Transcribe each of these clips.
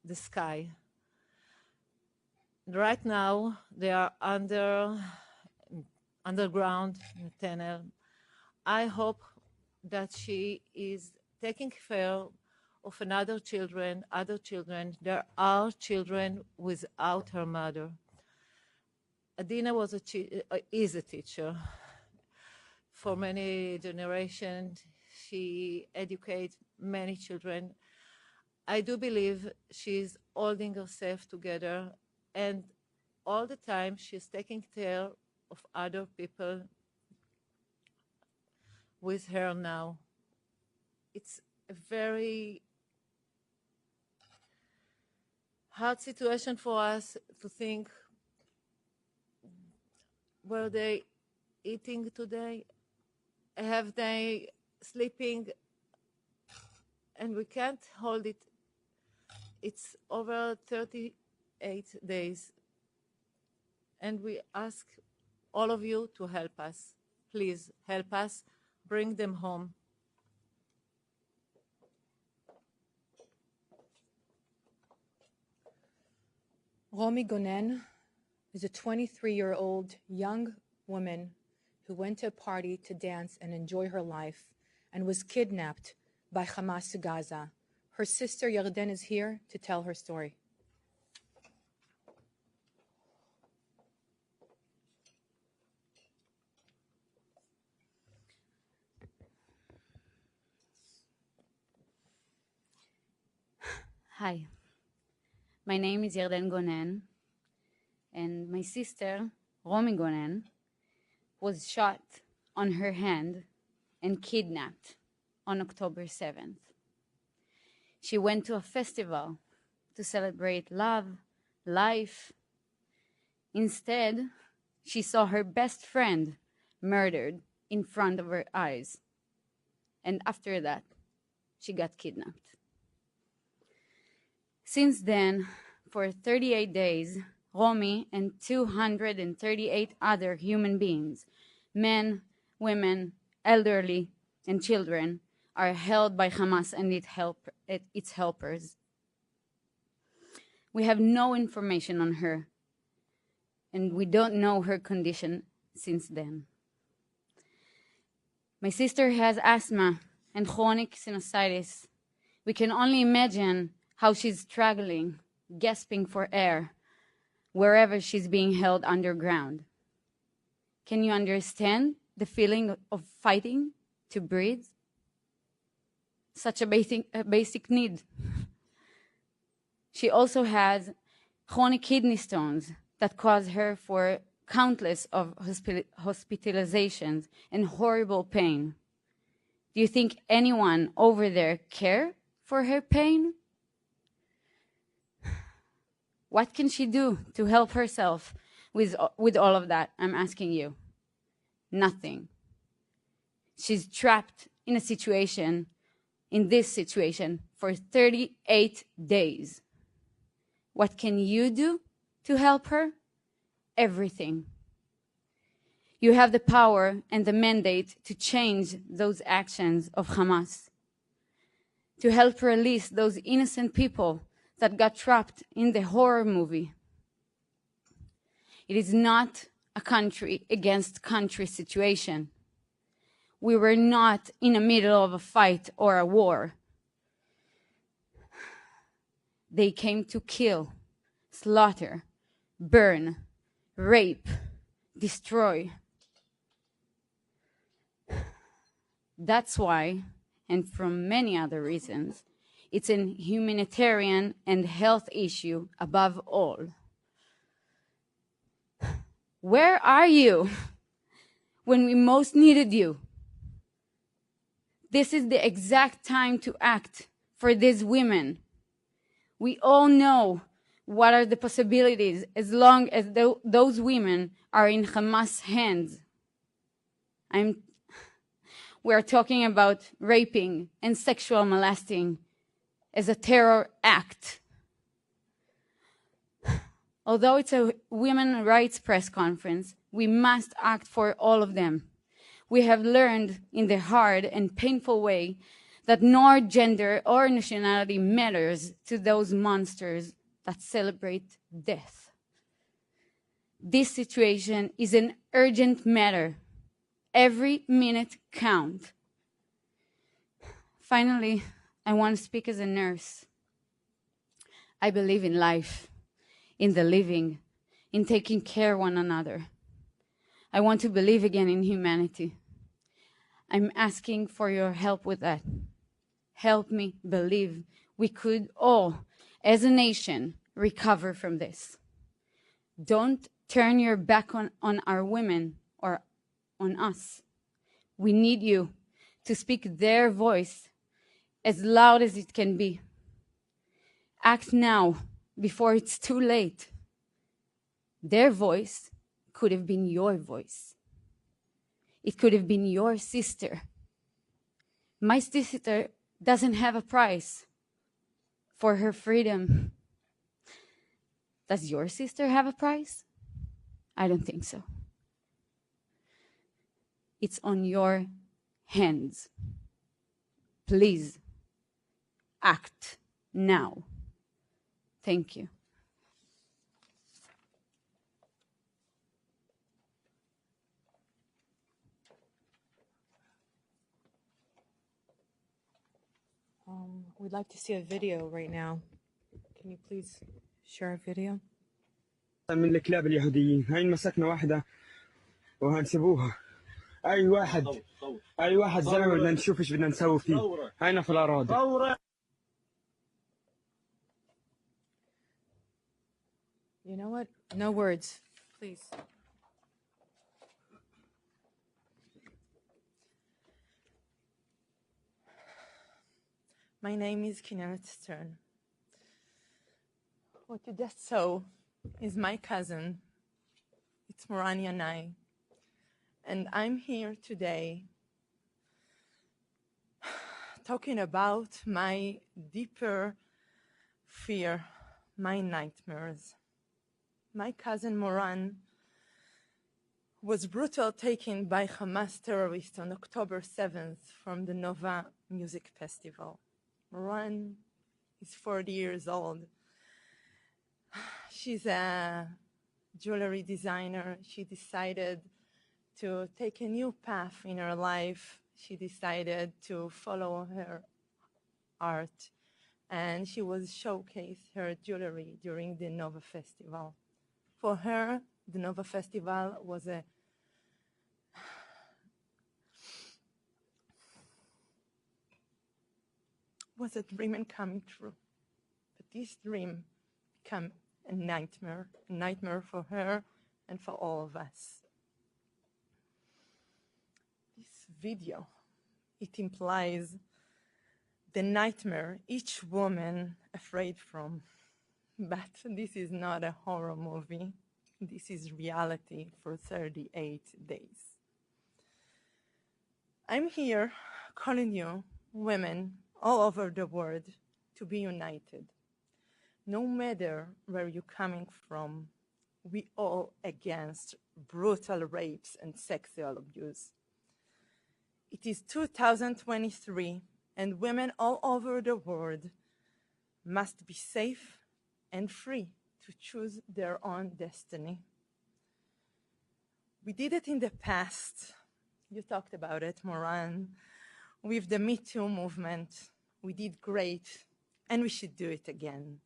the sky. Right now, they are underground in a tunnel. I hope that she is taking care of other children. There are children without her mother. Adina is a teacher. For many generations, she educates many children. I do believe she's holding herself together, and all the time she's taking care of other people with her now. It's a very hard situation for us to think, were they eating today? Have they sleeping? And we can't hold it. It's over 38 days. And we ask all of you to help us. Please help us bring them home. Romy Gonen is a 23-year-old young woman who went to a party to dance and enjoy her life and was kidnapped by Hamas to Gaza. Her sister Yarden is here to tell her story. Hi, my name is Yarden Gonen, and my sister, Romy Gonen, was shot on her hand and kidnapped on October 7th. She went to a festival to celebrate love, life. Instead, she saw her best friend murdered in front of her eyes. And after that, she got kidnapped. Since then, for 38 days, Romy and 238 other human beings, men, women, elderly, and children, are held by Hamas and its helpers. We have no information on her, and we don't know her condition since then. My sister has asthma and chronic sinusitis. We can only imagine how she's struggling, gasping for air, wherever she's being held underground. Can you understand the feeling of fighting to breathe? Such a basic need. She also has chronic kidney stones that cause her for countless of hospitalizations and horrible pain. Do you think anyone over there care for her pain? What can she do to help herself with all of that? I'm asking you. Nothing. She's trapped in this situation for 38 days. What can you do to help her? Everything. You have the power and the mandate to change those actions of Hamas, to help release those innocent people that got trapped in the horror movie. It is not a country against country situation. We were not in the middle of a fight or a war. They came to kill, slaughter, burn, rape, destroy. That's why, and from many other reasons, it's a humanitarian and health issue above all. Where are you when we most needed you? This is the exact time to act for these women. We all know what are the possibilities as long as those women are in Hamas' hands. We are talking about raping and sexual molesting as a terror act. Although it's a women's rights press conference, we must act for all of them. We have learned in the hard and painful way that nor gender or nationality matters to those monsters that celebrate death. This situation is an urgent matter. Every minute counts. Finally, I want to speak as a nurse. I believe in life, in the living, in taking care of one another. I want to believe again in humanity. I'm asking for your help with that. Help me believe we could all, as a nation, recover from this. Don't turn your back on our women or on us. We need you to speak their voice as loud as it can be. Act now before it's too late. Their voice could have been your voice. It could have been your sister. My sister doesn't have a price for her freedom. Does your sister have a price? I don't think so. It's on your hands. Please act now. Thank you. We'd like to see a video right now. Can you please share a video? من الكلاب اليهوديين هاي مسكنا واحدة وهنسيبوها أي واحد زلمة بدنا نشوف إيش بدنا نسوي فيه هاينا في الأراضي. You know what? No words, please. My name is Kinneret Stern. What you just saw is my cousin. It's Moran and I. And I'm here today talking about my deeper fear, my nightmares. My cousin Moran was brutally taken by Hamas terrorists on October 7th from the Nova Music Festival. Moran is 40 years old. She's a jewelry designer. She decided to take a new path in her life. She decided to follow her art, and she was showcased her jewelry during the Nova Festival. For her, the Nova Festival was a dream and coming true. But this dream became a nightmare for her and for all of us. This video, it implies the nightmare each woman afraid from. But this is not a horror movie. This is reality for 38 days. I'm here calling you, women all over the world, to be united. No matter where you're coming from, we all against brutal rapes and sexual abuse. It is 2023, and women all over the world must be safe and free to choose their own destiny. We did it in the past. You talked about it, Moran, with the Me Too movement. We did great, and we should do it again.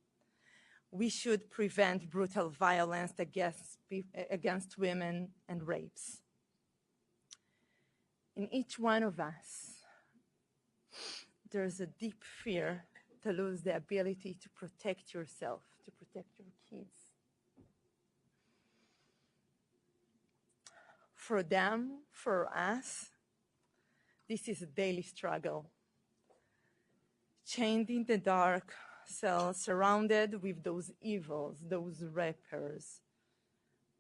We should prevent brutal violence against women and rapes. In each one of us, there's a deep fear to lose the ability to protect yourself, to protect your kids. For them, for us, this is a daily struggle. Chained in the dark cell, surrounded with those evils, those rapers.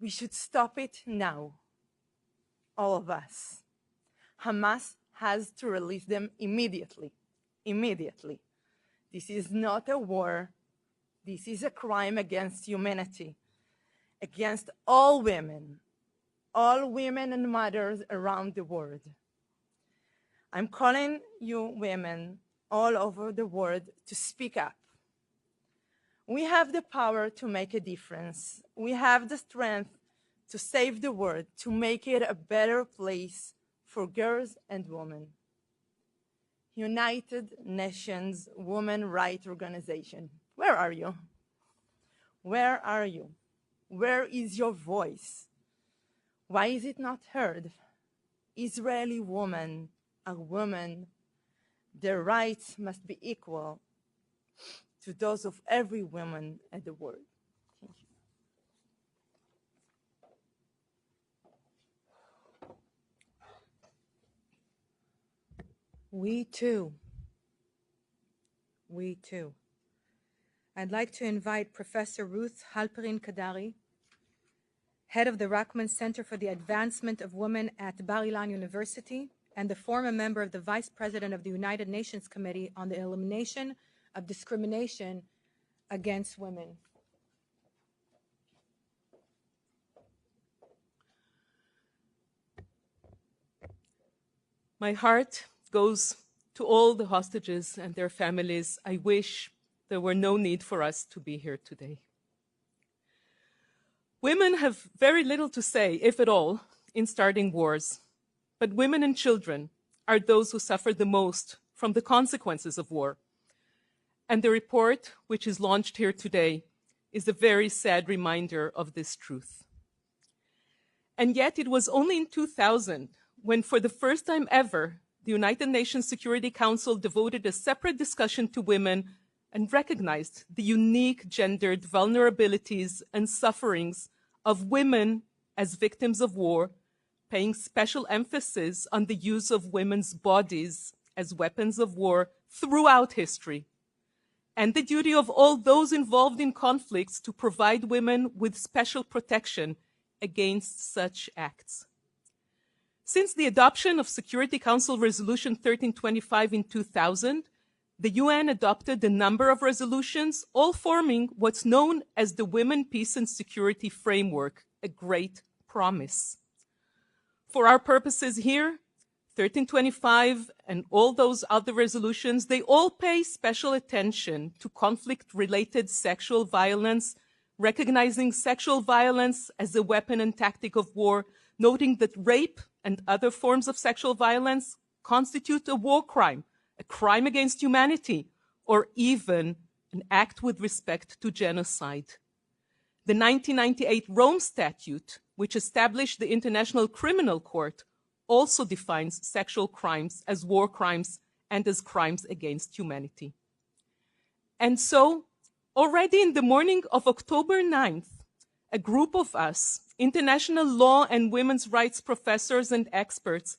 We should stop it now, all of us. Hamas has to release them immediately. Immediately. This is not a war. This is a crime against humanity, against all women and mothers around the world. I'm calling you women all over the world to speak up. We have the power to make a difference. We have the strength to save the world, to make it a better place for girls and women. United Nations Women's Rights Organization, where are you? Where are you? Where is your voice? Why is it not heard? Israeli women are women. Their rights must be equal to those of every woman in the world. Thank you. We too. I'd like to invite Professor Ruth Halperin Kadari, head of the Rachman Center for the Advancement of Women at Bar-Ilan University, and the former member of the Vice President of the United Nations Committee on the Elimination of Discrimination Against Women. My heart goes to all the hostages and their families. I wish there were no need for us to be here today. Women have very little to say, if at all, in starting wars. But women and children are those who suffer the most from the consequences of war. And the report, which is launched here today, is a very sad reminder of this truth. And yet it was only in 2000 when, for the first time ever, the United Nations Security Council devoted a separate discussion to women and recognized the unique gendered vulnerabilities and sufferings of women as victims of war, paying special emphasis on the use of women's bodies as weapons of war throughout history, and the duty of all those involved in conflicts to provide women with special protection against such acts. Since the adoption of Security Council Resolution 1325 in 2000, the UN adopted a number of resolutions, all forming what's known as the Women, Peace and Security Framework, a great promise. For our purposes here, 1325 and all those other resolutions, they all pay special attention to conflict-related sexual violence, recognizing sexual violence as a weapon and tactic of war, noting that rape and other forms of sexual violence constitute a war crime, a crime against humanity, or even an act with respect to genocide. The 1998 Rome Statute, which established the International Criminal Court, also defines sexual crimes as war crimes and as crimes against humanity. And so, already in the morning of October 9th, a group of us, international law and women's rights professors and experts,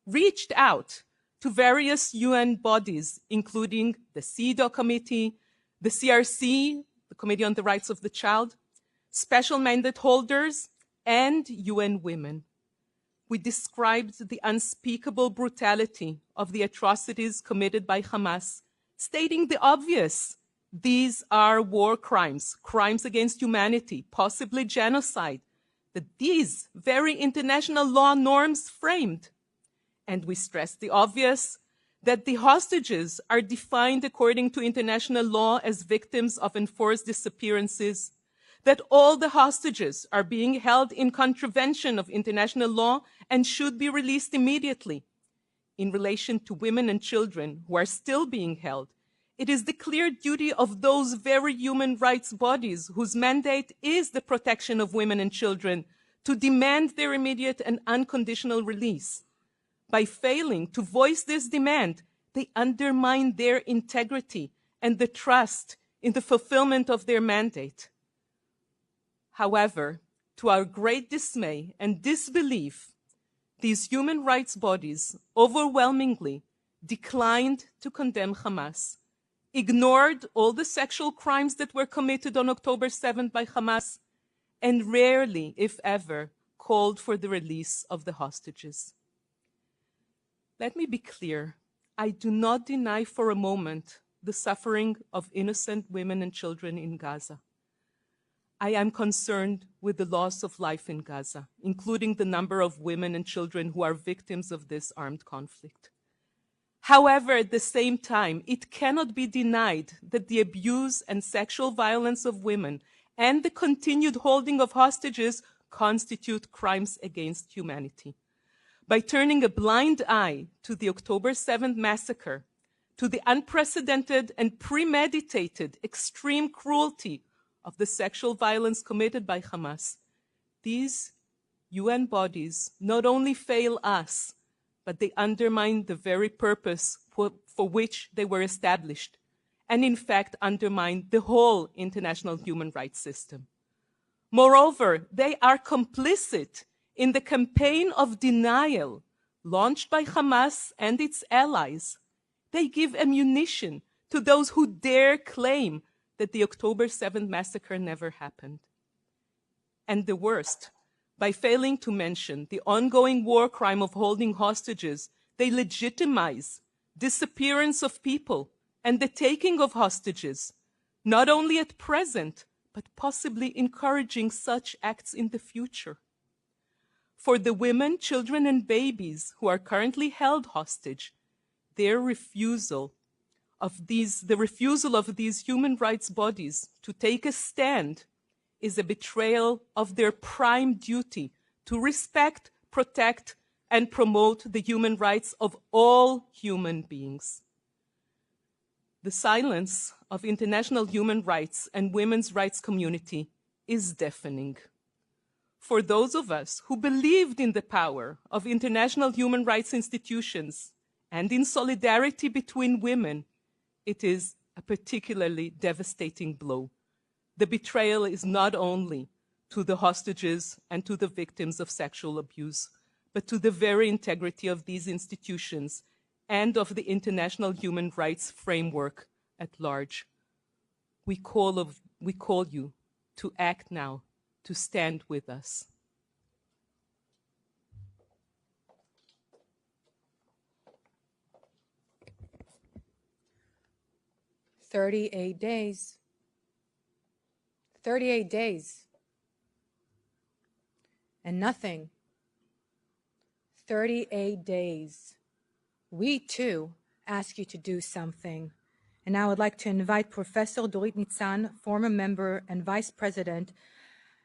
reached out to various UN bodies, including the CEDAW Committee, the CRC, the Committee on the Rights of the Child, special mandate holders, and UN Women. We described the unspeakable brutality of the atrocities committed by Hamas, stating the obvious. These are war crimes, crimes against humanity, possibly genocide, that these very international law norms framed. And we stressed the obvious, that the hostages are defined according to international law as victims of enforced disappearances, that all the hostages are being held in contravention of international law and should be released immediately. In relation to women and children who are still being held, it is the clear duty of those very human rights bodies whose mandate is the protection of women and children to demand their immediate and unconditional release. By failing to voice this demand, they undermine their integrity and the trust in the fulfillment of their mandate. However, to our great dismay and disbelief, these human rights bodies overwhelmingly declined to condemn Hamas, ignored all the sexual crimes that were committed on October 7th by Hamas, and rarely, if ever, called for the release of the hostages. Let me be clear. I do not deny for a moment the suffering of innocent women and children in Gaza. I am concerned with the loss of life in Gaza, including the number of women and children who are victims of this armed conflict. However, at the same time, it cannot be denied that the abuse and sexual violence of women and the continued holding of hostages constitute crimes against humanity. By turning a blind eye to the October 7th massacre, to the unprecedented and premeditated extreme cruelty of the sexual violence committed by Hamas, these UN bodies not only fail us, but they undermine the very purpose for which they were established, and in fact undermine the whole international human rights system. Moreover, they are complicit in the campaign of denial launched by Hamas and its allies. They give ammunition to those who dare claim that the October 7th massacre never happened. And the worst, by failing to mention the ongoing war crime of holding hostages, they legitimize disappearance of people and the taking of hostages, not only at present, but possibly encouraging such acts in the future. For the women, children, and babies who are currently held hostage, the refusal of these human rights bodies to take a stand is a betrayal of their prime duty to respect, protect, and promote the human rights of all human beings. The silence of international human rights and women's rights community is deafening. For those of us who believed in the power of international human rights institutions and in solidarity between women, it is a particularly devastating blow. The betrayal is not only to the hostages and to the victims of sexual abuse, but to the very integrity of these institutions and of the international human rights framework at large. We call you to act now, to stand with us. "38 days. 38 days. And nothing. 38 days. We, too, ask you to do something. And now I'd like to invite Professor Dorit Nitzan, former member and vice president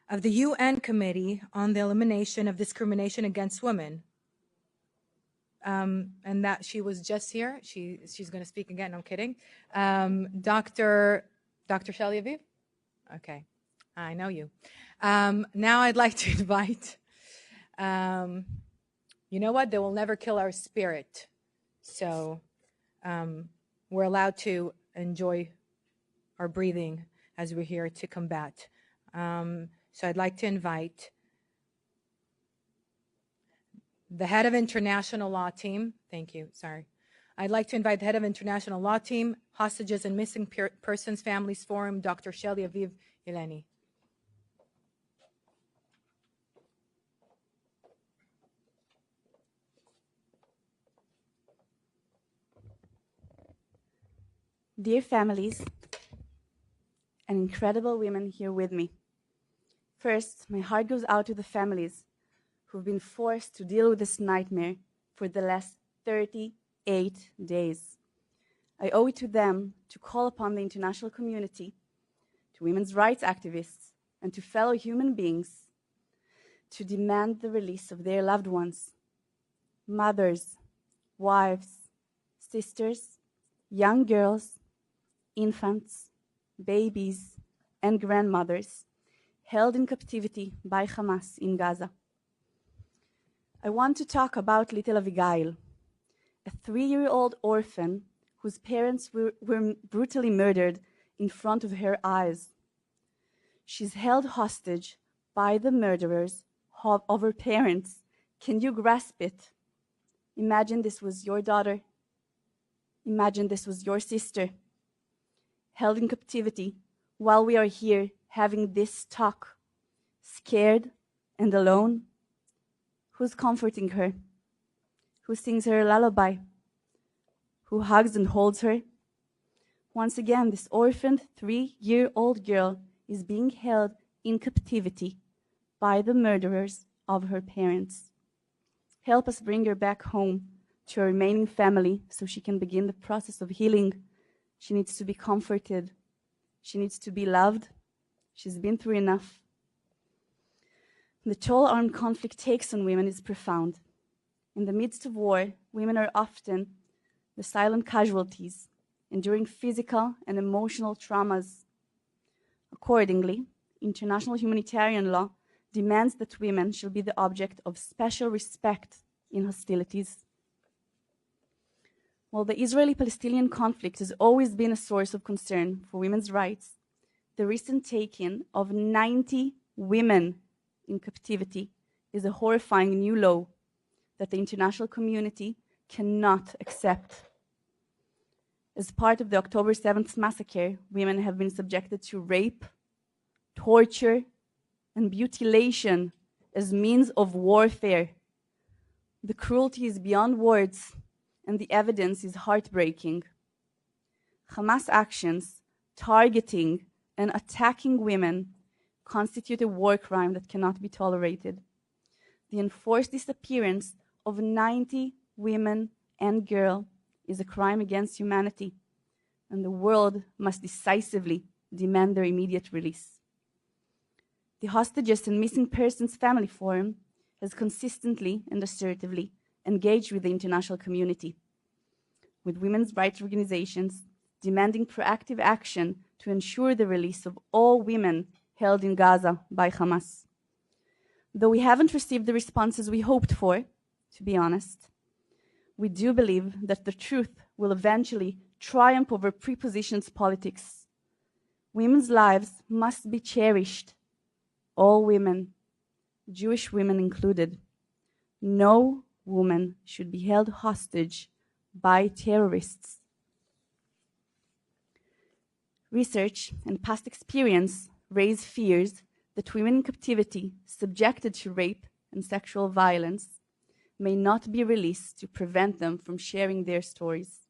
of the UN Committee on the Elimination of Discrimination Against Women. And that she was just here. She's going to speak again. No, I'm kidding. Dr. Shelley Aviv? Okay, I know you. Now I'd like to invite, you know what? They will never kill our spirit. So we're allowed to enjoy our breathing as we're here to combat. So I'd like to invite the head of International Law Team. Thank you, sorry. I'd like to invite the head of International Law Team, Hostages and Missing Persons Families Forum, Dr. Shelley Aviv Ileni. Dear families and incredible women here with me. First, my heart goes out to the families who've been forced to deal with this nightmare for the last 38 days. I owe it to them to call upon the international community, to women's rights activists, and to fellow human beings to demand the release of their loved ones, mothers, wives, sisters, young girls, infants, babies, and grandmothers held in captivity by Hamas in Gaza. I want to talk about little Abigail, a 3-year-old orphan whose parents were brutally murdered in front of her eyes. She's held hostage by the murderers of her parents. Can you grasp it? Imagine this was your daughter. Imagine this was your sister, held in captivity while we are here having this talk, scared and alone. Who's comforting her? Who sings her a lullaby? Who hugs and holds her? Once again, this orphaned 3-year-old girl is being held in captivity by the murderers of her parents. Help us bring her back home to her remaining family so she can begin the process of healing. She needs to be comforted. She needs to be loved. She's been through enough. The toll armed conflict takes on women is profound. In the midst of war, women are often the silent casualties, enduring physical and emotional traumas. Accordingly, international humanitarian law demands that women shall be the object of special respect in hostilities. While the Israeli-Palestinian conflict has always been a source of concern for women's rights, the recent taking of 90 women in captivity is a horrifying new law that the international community cannot accept. As part of the October 7th massacre, women have been subjected to rape, torture, and mutilation as means of warfare. The cruelty is beyond words, and the evidence is heartbreaking. Hamas actions targeting and attacking women constitute a war crime that cannot be tolerated. The enforced disappearance of 90 women and girls is a crime against humanity, and the world must decisively demand their immediate release. The Hostages and Missing Persons Family Forum has consistently and assertively engaged with the international community, with women's rights organizations demanding proactive action to ensure the release of all women held in Gaza by Hamas. Though we haven't received the responses we hoped for, to be honest, we do believe that the truth will eventually triumph over prepositions politics. Women's lives must be cherished. All women, Jewish women included. No woman should be held hostage by terrorists. Research and past experience raise fears that women in captivity subjected to rape and sexual violence may not be released to prevent them from sharing their stories.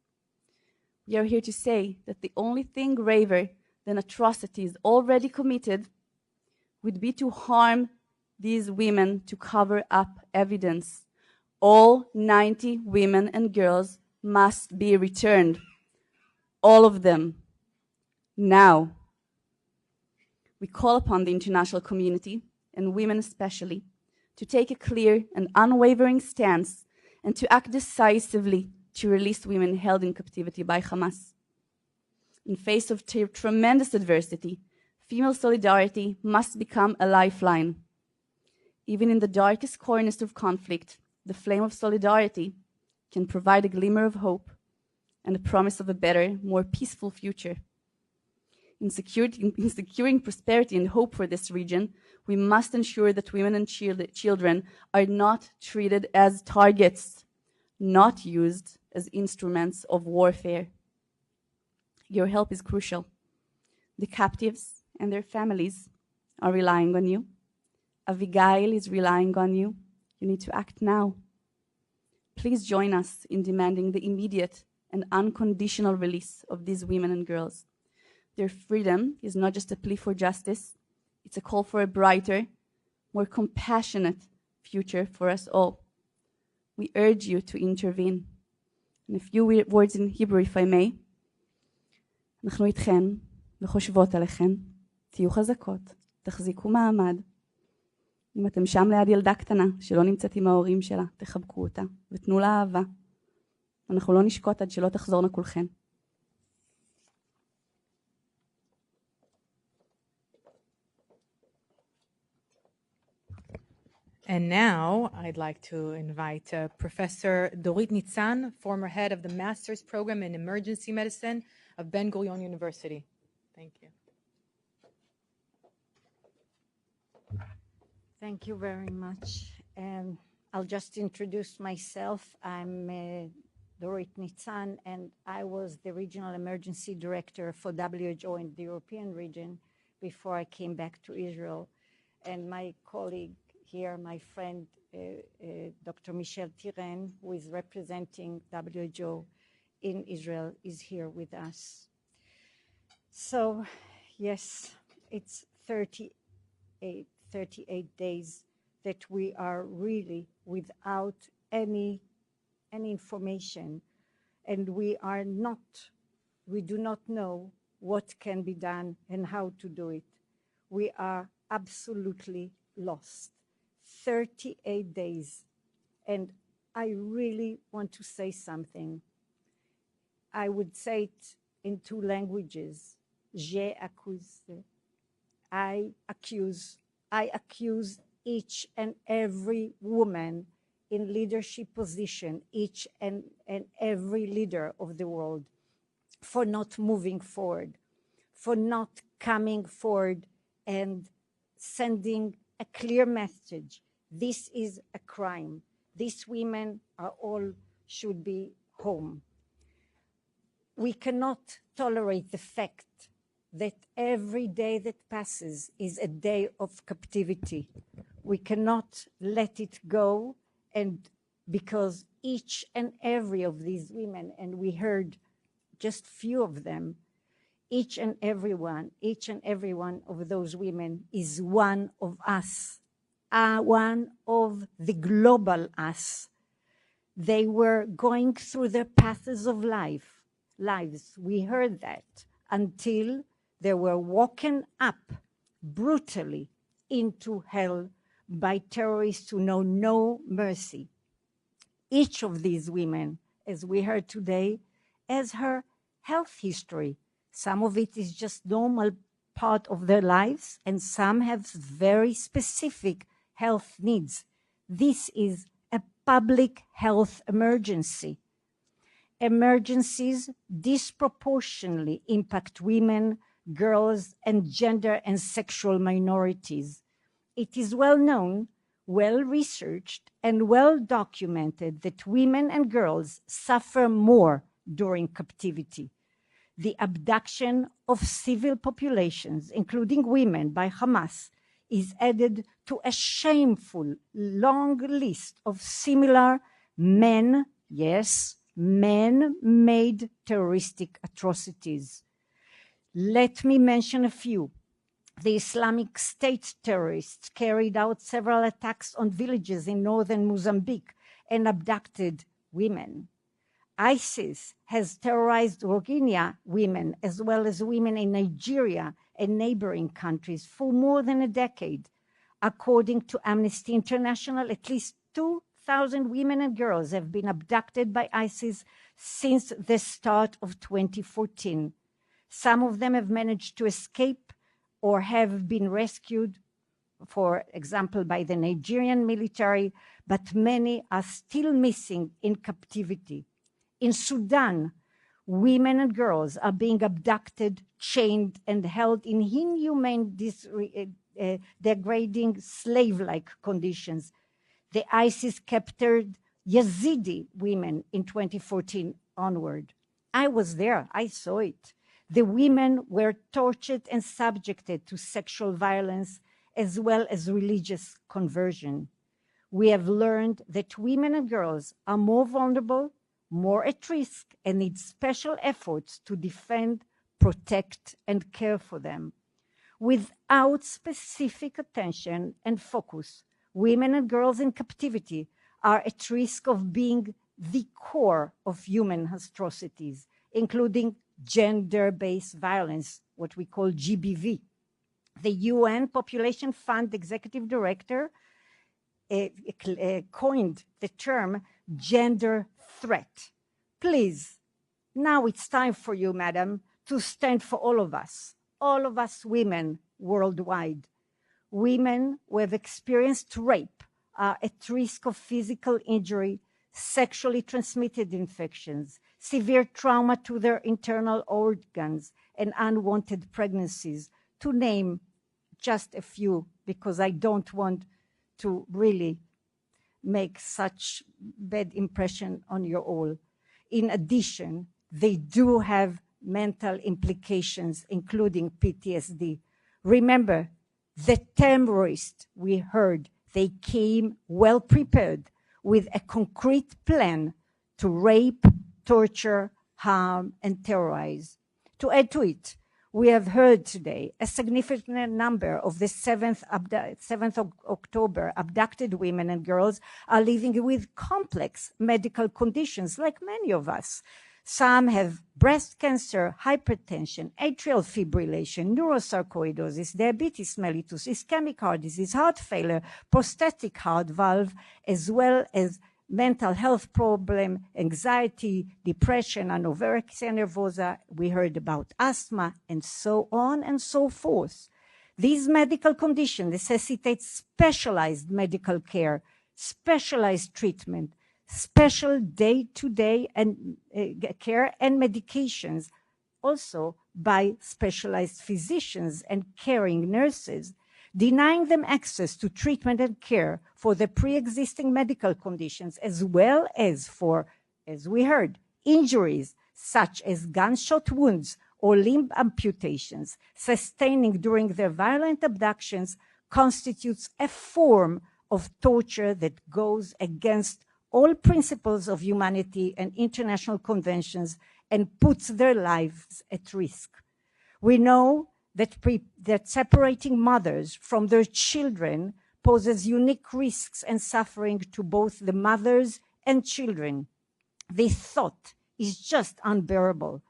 We are here to say that the only thing graver than atrocities already committed would be to harm these women to cover up evidence. All 90 women and girls must be returned. All of them. Now. We call upon the international community, and women especially, to take a clear and unwavering stance and to act decisively to release women held in captivity by Hamas. In face of tremendous adversity, female solidarity must become a lifeline. Even in the darkest corners of conflict, the flame of solidarity can provide a glimmer of hope and a promise of a better, more peaceful future. In securing prosperity and hope for this region, we must ensure that women and children are not treated as targets, not used as instruments of warfare. Your help is crucial. The captives and their families are relying on you. Abigail is relying on you. You need to act now. Please join us in demanding the immediate and unconditional release of these women and girls. Their freedom is not just a plea for justice, it's a call for a brighter, more compassionate future for us all. We urge you to intervene. And a few words in Hebrew, if I may. אנחנו איתכן וחושבות עליכן, תהיו חזקות, תחזיקו מעמד. אם אתם שם ליד ילדה קטנה שלא נמצאת עם ההורים שלה, תחבקו אותה ותנו לה אהבה. אנחנו לא נשקוט עד שלא תחזורנה כולכן. And now I'd like to invite Professor Dorit Nitzan, former head of the Master's Program in Emergency Medicine of Ben-Gurion University. Thank you. Thank you very much. I'll just introduce myself. I'm Dorit Nitzan, and I was the Regional Emergency Director for WHO in the European region before I came back to Israel. And my colleague here, my friend, Dr. Michel Tiren, who is representing WHO in Israel, is here with us. So, yes, it's 38 days that we are really without any any information, and we do not know what can be done and how to do it. We are absolutely lost. 38 days. And I really want to say something. I would say it in two languages. Je accuse. I accuse each and every woman in leadership position, each and every leader of the world, for not moving forward, for not coming forward and sending a clear message. This is a crime. These women are all should be home. We cannot tolerate the fact that every day that passes is a day of captivity. We cannot let it go, and because each and every of these women, and we heard just few of them, each and every one of those women is one of us, one of the global us. They were going through their paths of lives. We heard that until they were woken up brutally into hell by terrorists who know no mercy. Each of these women, as we heard today, has her health history. Some of it is just normal part of their lives, and some have very specific health needs. This is a public health emergency. Emergencies disproportionately impact women, girls, and gender and sexual minorities. It is well known, well researched, and well documented that women and girls suffer more during captivity. The abduction of civil populations, including women, by Hamas, is added to a shameful long list of similar man-made terroristic atrocities. Let me mention a few. The Islamic State terrorists carried out several attacks on villages in northern Mozambique and abducted women. ISIS has terrorized Rohingya women as well as women in Nigeria and neighboring countries for more than a decade. According to Amnesty International, at least 2,000 women and girls have been abducted by ISIS since the start of 2014. Some of them have managed to escape or have been rescued, for example, by the Nigerian military, but many are still missing in captivity. In Sudan, women and girls are being abducted, chained, and held in inhumane, degrading, slave-like conditions. The ISIS captured Yazidi women in 2014 onward. I was there, I saw it. The women were tortured and subjected to sexual violence as well as religious conversion. We have learned that women and girls are more vulnerable, more at risk, and need special efforts to defend, protect, and care for them. Without specific attention and focus, women and girls in captivity are at risk of being the core of human atrocities, including gender-based violence, what we call GBV. The UN Population Fund Executive Director coined the term gender threat. Please, now it's time for you, madam, to stand for all of us women worldwide. Women who have experienced rape are at risk of physical injury, sexually transmitted infections, severe trauma to their internal organs, and unwanted pregnancies, to name just a few, because I don't want to really make such bad impression on you all. In addition, they do have mental implications, including PTSD. Remember, the terrorists we heard, they came well prepared with a concrete plan to rape, torture, harm, and terrorize. To add to it, We have heard today a significant number of the 7th of October abducted women and girls are living with complex medical conditions, like many of us. Some have breast cancer, hypertension, atrial fibrillation, neurosarcoidosis, diabetes mellitus, ischemic heart disease, heart failure, prosthetic heart valve, as well as mental health problem, anxiety, depression, anorexia nervosa. We heard about asthma, and so on and so forth. These medical conditions necessitate specialized medical care, specialized treatment, special day-to-day and care and medications, also by specialized physicians and caring nurses. Denying them access to treatment and care for the pre-existing medical conditions, as well as for, as we heard, injuries such as gunshot wounds or limb amputations sustaining during their violent abductions, constitutes a form of torture that goes against all principles of humanity and international conventions and puts their lives at risk. We know that separating mothers from their children poses unique risks and suffering to both the mothers and children. This thought is just unbearable.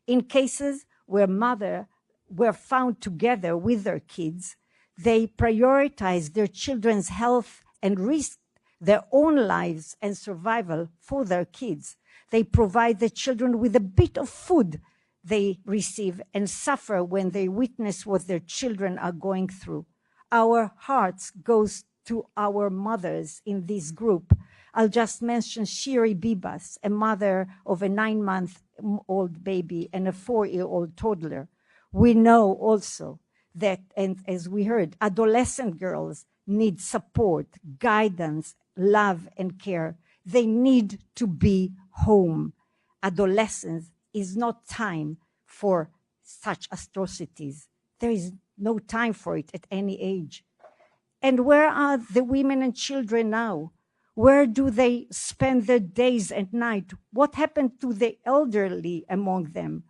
In cases where mothers were found together with their kids, they prioritize their children's health and risk their own lives and survival for their kids. They provide the children with a bit of food they receive and suffer when they witness what their children are going through. Our hearts goes to our mothers in this group. I'll just mention Shiri Bibas, a mother of a 9-month-old baby and a 4-year-old toddler. We know also that, and as we heard, adolescent girls need support, guidance, love, and care. They need to be home. Adolescence is not time for such atrocities. There is no time for it at any age. And where are the women and children now? Where do they spend their days and night? What happened to the elderly among them?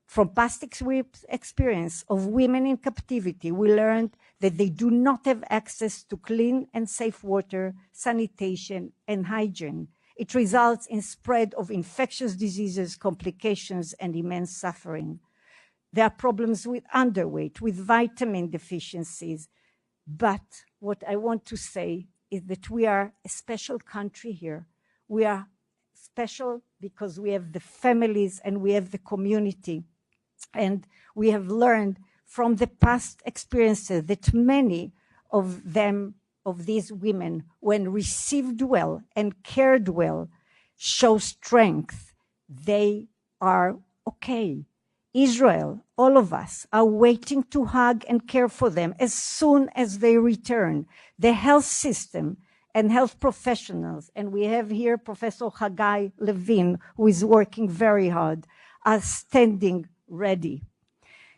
From past experience of women in captivity, we learned that they do not have access to clean and safe water, sanitation, and hygiene. It results in spread of infectious diseases, complications, and immense suffering. There are problems with underweight, with vitamin deficiencies. But what I want to say is that we are a special country here. We are special because we have the families and we have the community. And we have learned from the past experiences that many of them, of these women, when received well and cared well, show strength. They are okay. Israel, all of us, are waiting to hug and care for them as soon as they return. The health system and health professionals, and we have here Professor Hagai Levin, who is working very hard, are standing ready.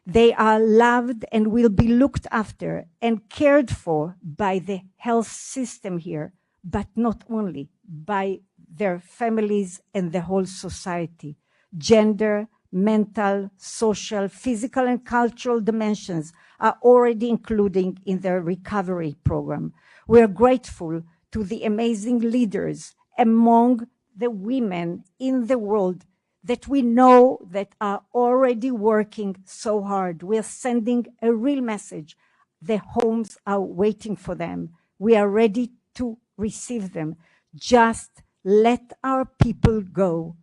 They are loved and will be looked after and cared for by the health system here, but not only, by their families and the whole society. Gender, mental, social, physical, and cultural dimensions are already included in their recovery program. We are grateful to the amazing leaders among the women in the world that we know that are already working so hard. We are sending a real message. The homes are waiting for them. We are ready to receive them. Just let our people go.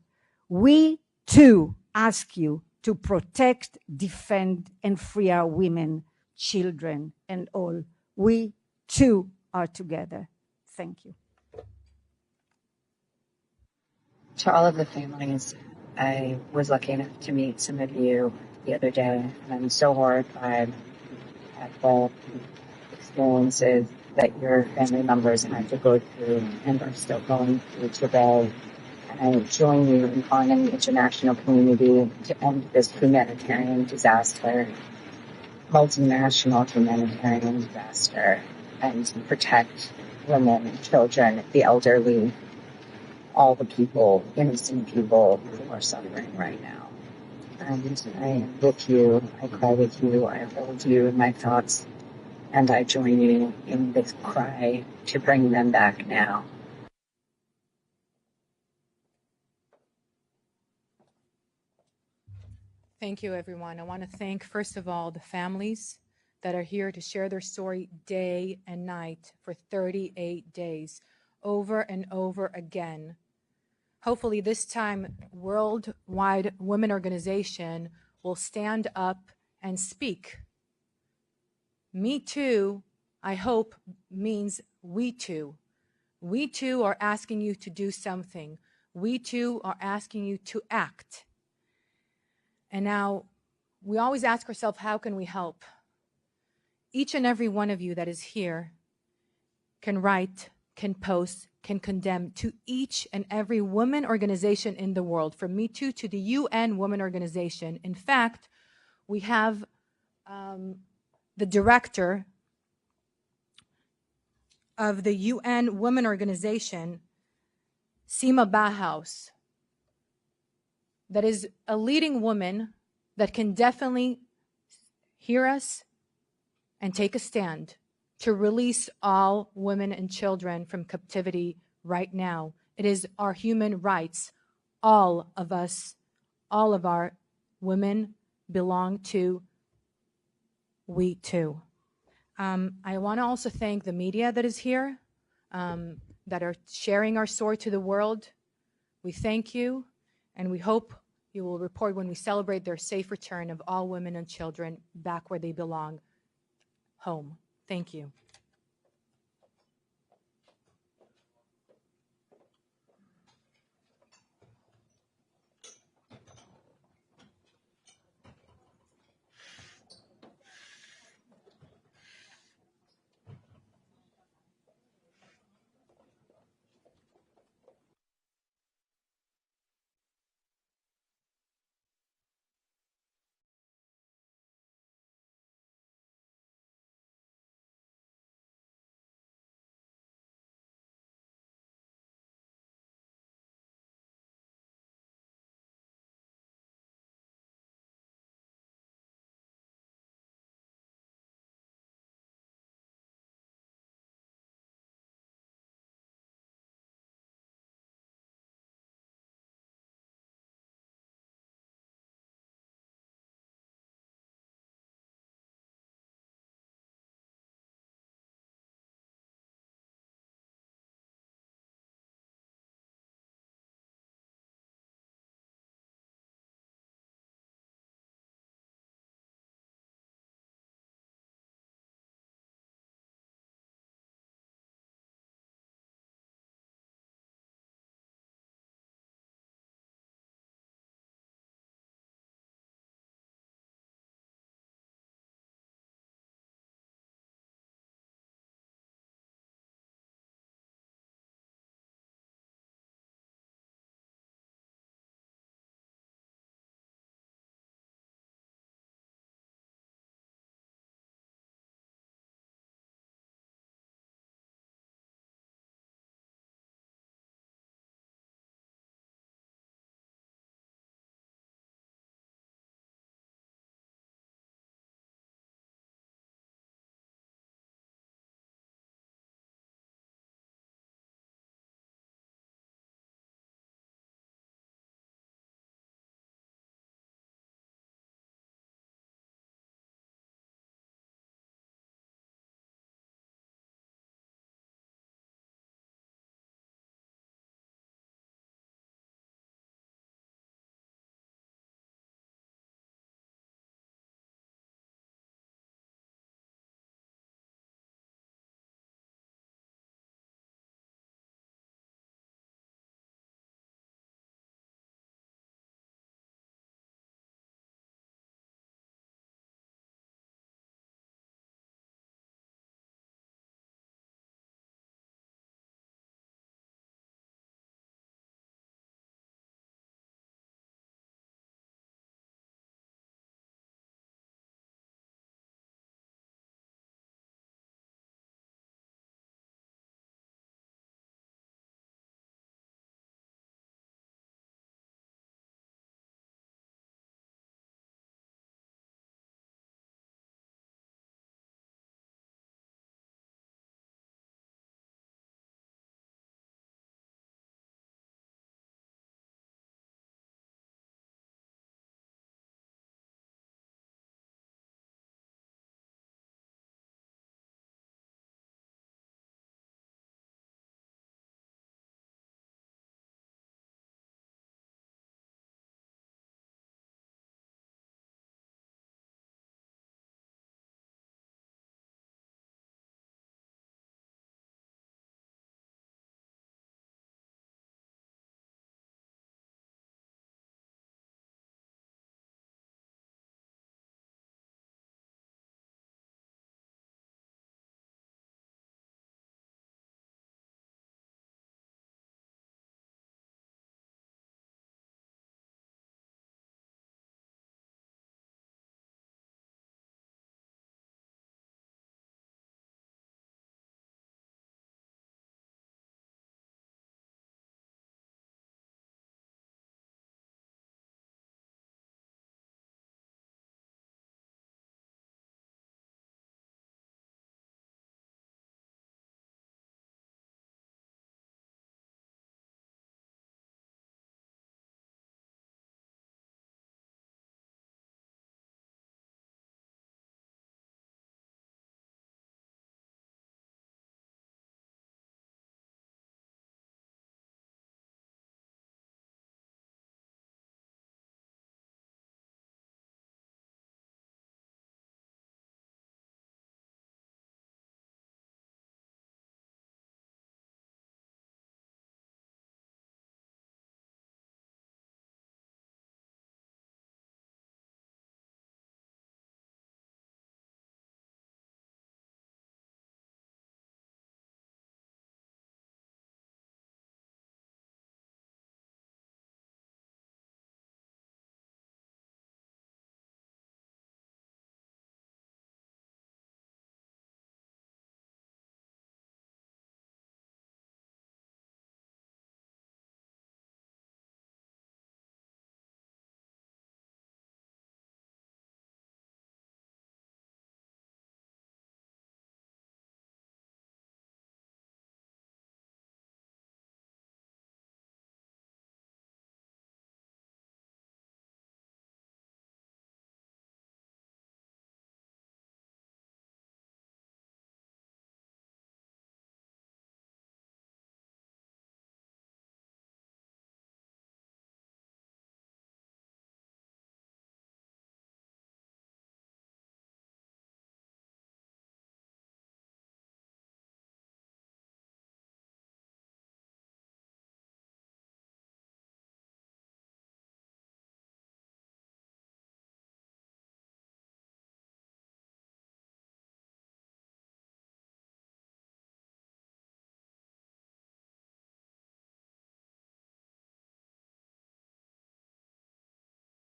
We too ask you to protect, defend, and free our women, children, and all. We too are together. Thank you. To all of the families, I was lucky enough to meet some of you the other day, and I'm so horrified at the experiences that your family members had to go through and are still going through today. And I join you in calling on the international community to end this humanitarian disaster, multinational humanitarian disaster, and to protect women, children, the elderly, all the people, innocent people who are suffering right now. And I am with you. I cry with you. I hold you in my thoughts. And I join you in this cry to bring them back now. Thank you, everyone. I want to thank, first of all, the families that are here to share their story day and night for 38 days, over and over again. Hopefully this time, Worldwide Women Organization will stand up and speak. Me too, I hope, means we too. We too are asking you to do something. We too are asking you to act. And now, we always ask ourselves, how can we help? Each and every one of you that is here can write, can post, can condemn to each and every women organization in the world, from Me Too to the UN Women Organization. In fact, we have the director of the UN Women Organization, Sima Bahaus, that is a leading woman that can definitely hear us and take a stand to release all women and children from captivity right now. It is our human rights. All of us, all of our women belong to we too. I want to also thank the media that is here, that are sharing our story to the world. We thank you, and we hope you will report when we celebrate their safe return of all women and children back where they belong, home. Thank you.